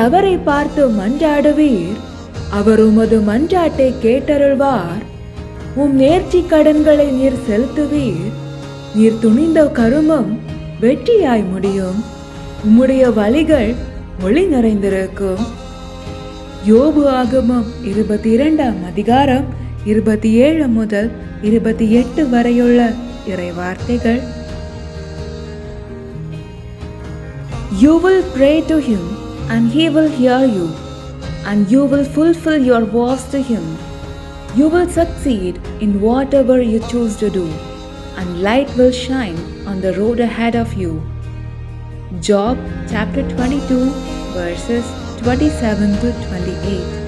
அவரை பார்த்து மன்றாடுவீர், அவர் உமது மன்றாட்டை கேட்டருள்வார். உம் நேர்ச்சி கடன்களை நீர் செலுத்துவீர், நீர் துணிந்த கருமம் வெற்றியாய் முடியும், உம்முடைய வழிகள் ஒளி நிறைந்திருக்கும். யோபு ஆகமம் 22ஆம் அதிகாரம் 27 முதல் 28 வரையுள்ள இறை வார்த்தைகள். You will pray to him and he will hear you, and you will fulfill your vows to him. You will succeed in whatever you choose to do, and light will shine on the road ahead of you. Job chapter 22 verses 27 to 28.